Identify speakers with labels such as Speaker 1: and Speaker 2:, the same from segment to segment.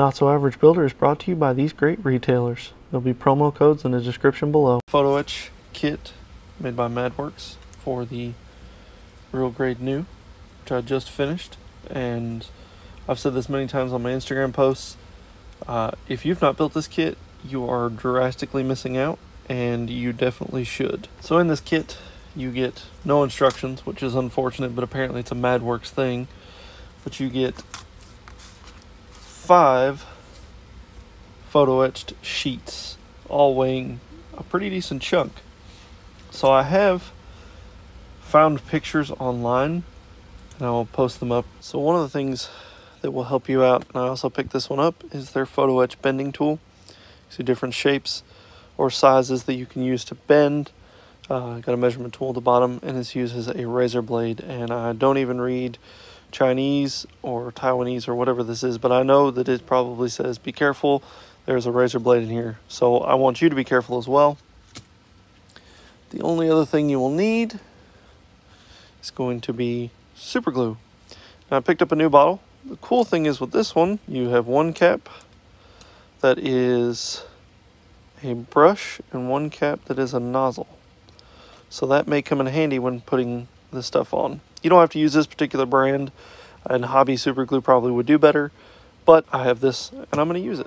Speaker 1: Not So Average Builder is brought to you by these great retailers. There'll be promo codes in the description below. Photo Etch kit made by Madworks for the Real Grade Nu, which I just finished. And I've said this many times on my Instagram posts. If you've not built this kit, you are drastically missing out, and you definitely should. So in this kit, you get no instructions, which is unfortunate, but apparently it's a Madworks thing. But you get 5 photo etched sheets, all weighing a pretty decent chunk. So I have found pictures online, and I will post them up. So one of the things that will help you out, and I also picked this one up, is their Photo Etch bending tool. You see different shapes or sizes that you can use to bend. Got a measurement tool at the bottom, and this uses a razor blade. And I don't even read Chinese or Taiwanese or whatever this is, but I know that it probably says, be careful, there's a razor blade in here. So I want you to be careful as well. The only other thing you will need is going to be super glue. Now I picked up a new bottle. The cool thing is with this one, you have one cap that is a brush and one cap that is a nozzle. So that may come in handy when putting this stuff on. You don't have to use this particular brand, and Hobby Super Glue probably would do better, but I have this and I'm going to use it.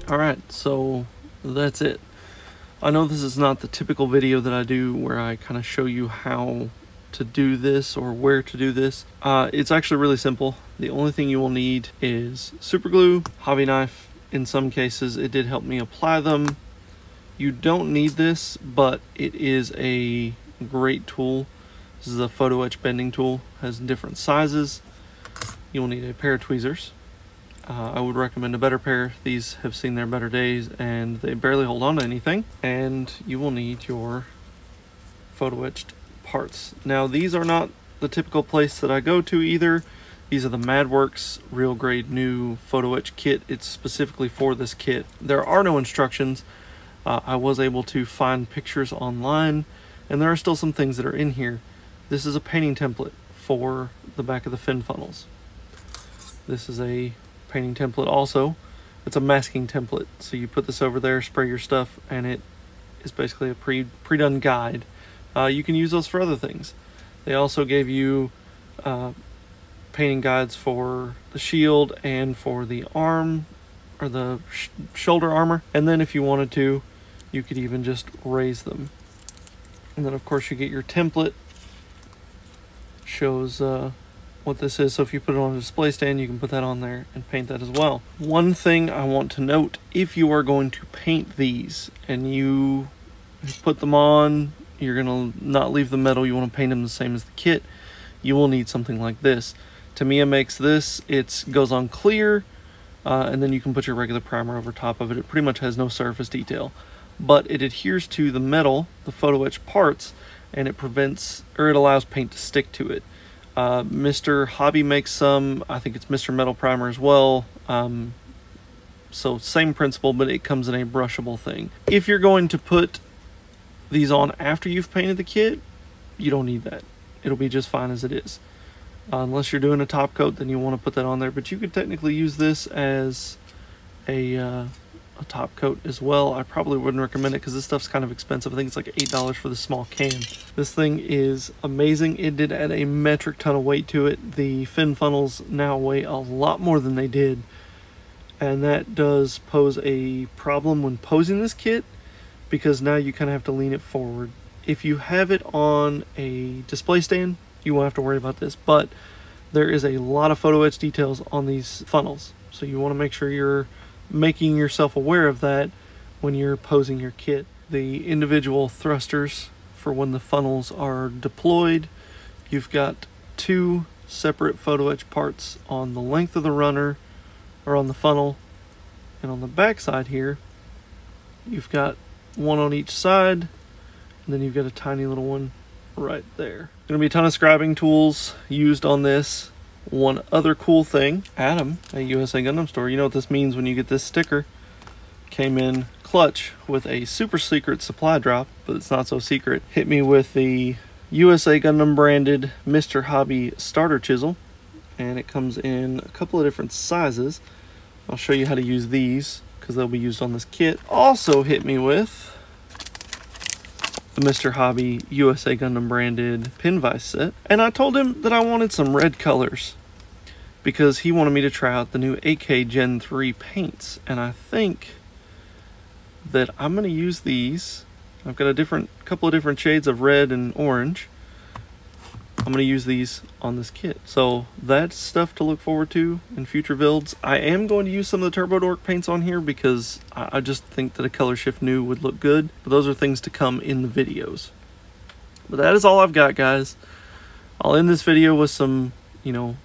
Speaker 1: Alright, so that's it. I know this is not the typical video that I do where I kind of show you how to do this or where to do this. It's actually really simple. The only thing you will need is super glue, hobby knife. In some cases it did help me apply them. You don't need this, but it is a great tool. This is a photo etch bending tool, has different sizes. You will need a pair of tweezers. I would recommend a better pair. These have seen their better days and they barely hold on to anything. And you will need your photo etched parts. Now these are not the typical place that I go to either. These are the Madworks RG Nu Photo Etch kit. It's specifically for this kit. There are no instructions. I was able to find pictures online and there are still some things that are in here. This is a painting template for the back of the fin funnels. This is a painting template also. It's a masking template, so you put this over there, spray your stuff, and it is basically a pre-done guide. You can use those for other things. They also gave you painting guides for the shield and for the arm or the shoulder armor, and then if you wanted to, you could even just raise them. And then of course you get your template. Shows what this is, so if you put it on a display stand, you can put that on there and paint that as well. One thing I want to note, if you are going to paint these and you put them on, you're gonna not leave the metal, you want to paint them the same as the kit, you will need something like this. Tamiya makes this, it goes on clear, and then you can put your regular primer over top of it. It pretty much has no surface detail, but it adheres to the metal, the photo etch parts, and it prevents, or it allows paint to stick to it. Mr. Hobby makes some, I think it's Mr. Metal Primer as well. So same principle, but it comes in a brushable thing. If you're going to put these on after you've painted the kit, you don't need that. It'll be just fine as it is. Unless you're doing a top coat, then you want to put that on there, but you could technically use this as a top coat as well. I probably wouldn't recommend it because this stuff's kind of expensive. I think it's like $8 for the small can. This thing is amazing. It did add a metric ton of weight to it. The fin funnels now weigh a lot more than they did, and that does pose a problem when posing this kit because now you kind of have to lean it forward. If you have it on a display stand, you won't have to worry about this, but there is a lot of photo etch details on these funnels, so you want to make sure you're making yourself aware of that when you're posing your kit. The individual thrusters for when the funnels are deployed, you've got two separate photo etch parts on the length of the runner or on the funnel, and on the back side here you've got one on each side, and then you've got a tiny little one right there. There's gonna be a ton of scribing tools used on this. One other cool thing, Adam at USA Gundam Store, you know what this means when you get this sticker, came in clutch with a super secret supply drop, but it's not so secret. Hit me with the USA Gundam branded Mr. Hobby starter chisel, and it comes in a couple of different sizes. I'll show you how to use these because they'll be used on this kit. Also hit me with the Mr. Hobby USA Gundam branded pin vise set, and I told him that I wanted some red colors because he wanted me to try out the new AK Gen 3 paints, and I think that I'm going to use these. I've got a couple of different shades of red and orange. I'm going to use these on this kit, so that's stuff to look forward to in future builds. I am going to use some of the Turbo Dork paints on here because I just think that a color shift Nu would look good, but those are things to come in the videos. But that is all I've got, guys. I'll end this video with some,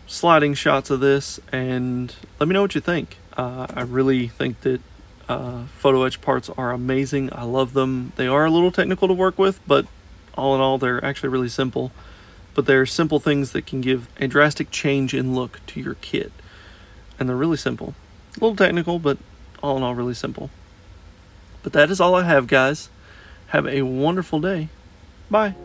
Speaker 1: sliding shots of this, and let me know what you think. I really think that photo etch parts are amazing. I love them. They are a little technical to work with, but all in all, they're actually really simple. But they're simple things that can give a drastic change in look to your kit. And they're really simple. A little technical, but all in all really simple. But that is all I have, guys. Have a wonderful day. Bye.